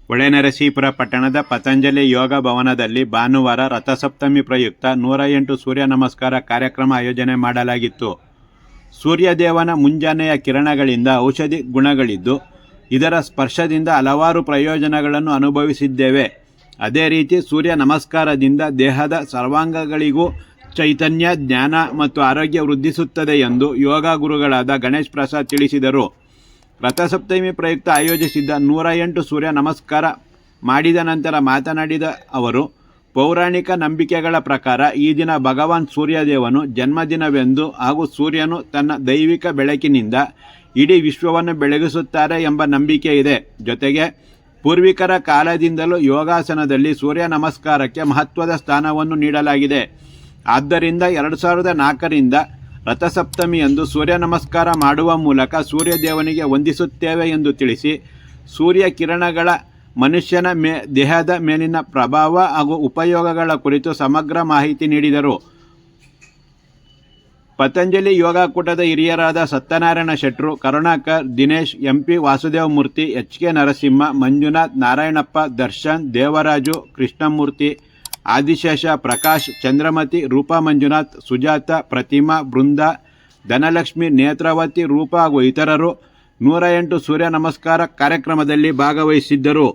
ಹೊಳೆನರಸೀಪುರ ಪಟ್ಟಣದ ಪತಂಜಲಿ ಯೋಗ ಭವನದಲ್ಲಿ ಭಾನುವಾರ ರಥಸಪ್ತಮಿ ಪ್ರಯುಕ್ತ 108 ಸೂರ್ಯ ನಮಸ್ಕಾರ ಕಾರ್ಯಕ್ರಮ ಆಯೋಜನೆ ಮಾಡಲಾಗಿತ್ತು. ಸೂರ್ಯದೇವನ ಮುಂಜಾನೆಯ ಕಿರಣಗಳಿಂದ ಔಷಧಿ ಗುಣಗಳಿದ್ದು, ಇದರ ಸ್ಪರ್ಶದಿಂದ ಹಲವಾರು ಪ್ರಯೋಜನಗಳನ್ನು ಅನುಭವಿಸಿದ್ದೇವೆ. ಅದೇ ರೀತಿ ಸೂರ್ಯ ನಮಸ್ಕಾರದಿಂದ ದೇಹದ ಸರ್ವಾಂಗಗಳಿಗೂ ಚೈತನ್ಯ, ಜ್ಞಾನ ಮತ್ತು ಆರೋಗ್ಯ ವೃದ್ಧಿಸುತ್ತದೆ ಎಂದು ಯೋಗ ಗುರುಗಳಾದ ಗಣೇಶ್ ಪ್ರಸಾದ್ ತಿಳಿಸಿದರು. ರಥಸಪ್ತಮಿ ಪ್ರಯುಕ್ತ ಆಯೋಜಿಸಿದ್ದ 108 ಸೂರ್ಯ ನಮಸ್ಕಾರ ಮಾಡಿದ ನಂತರ ಮಾತನಾಡಿದ ಅವರು, ಪೌರಾಣಿಕ ನಂಬಿಕೆಗಳ ಪ್ರಕಾರ ಈ ದಿನ ಭಗವಾನ್ ಸೂರ್ಯದೇವನು ಜನ್ಮದಿನವೆಂದು ಹಾಗೂ ಸೂರ್ಯನು ತನ್ನ ದೈವಿಕ ಬೆಳಕಿನಿಂದ ಇಡೀ ವಿಶ್ವವನ್ನು ಬೆಳಗಿಸುತ್ತಾರೆ ಎಂಬ ನಂಬಿಕೆ ಇದೆ. ಜೊತೆಗೆ ಪೂರ್ವಿಕರ ಕಾಲದಿಂದಲೂ ಯೋಗಾಸನದಲ್ಲಿ ಸೂರ್ಯ ನಮಸ್ಕಾರಕ್ಕೆ ಮಹತ್ವದ ಸ್ಥಾನವನ್ನು ನೀಡಲಾಗಿದೆ. ಆದ್ದರಿಂದ 2004ರಿಂದ ರಥಸಪ್ತಮಿಯಂದು ಸೂರ್ಯ ನಮಸ್ಕಾರ ಮಾಡುವ ಮೂಲಕ ಸೂರ್ಯದೇವನಿಗೆ ವಂದಿಸುತ್ತೇವೆ ಎಂದು ತಿಳಿಸಿ, ಸೂರ್ಯ ಕಿರಣಗಳ ಮನುಷ್ಯನ ದೇಹದ ಮೇಲಿನ ಪ್ರಭಾವ ಹಾಗೂ ಉಪಯೋಗಗಳ ಕುರಿತು ಸಮಗ್ರ ಮಾಹಿತಿ ನೀಡಿದರು. ಪತಂಜಲಿ ಯೋಗಕೂಟದ ಹಿರಿಯರಾದ ಸತ್ಯನಾರಾಯಣ ಶೆಟ್ರು, ಕರುಣಾಕರ್, ದಿನೇಶ್, ಎಂಪಿ ವಾಸುದೇವಮೂರ್ತಿ, ಎಚ್.ಕೆ. ನರಸಿಂಹ, ಮಂಜುನಾಥ್, ನಾರಾಯಣಪ್ಪ, ದರ್ಶನ್, ದೇವರಾಜು, ಕೃಷ್ಣಮೂರ್ತಿ, ಆದಿಶೇಷ, ಪ್ರಕಾಶ್, ಚಂದ್ರಮತಿ, ರೂಪಾ ಮಂಜುನಾಥ್, ಸುಜಾತ, ಪ್ರತಿಮಾ, ಬೃಂದ, ಧನಲಕ್ಷ್ಮಿ, ನೇತ್ರಾವತಿ, ರೂಪಾ ಹಾಗೂ ಇತರರು 108 ಸೂರ್ಯ ನಮಸ್ಕಾರ ಕಾರ್ಯಕ್ರಮದಲ್ಲಿ ಭಾಗವಹಿಸಿದ್ದರು.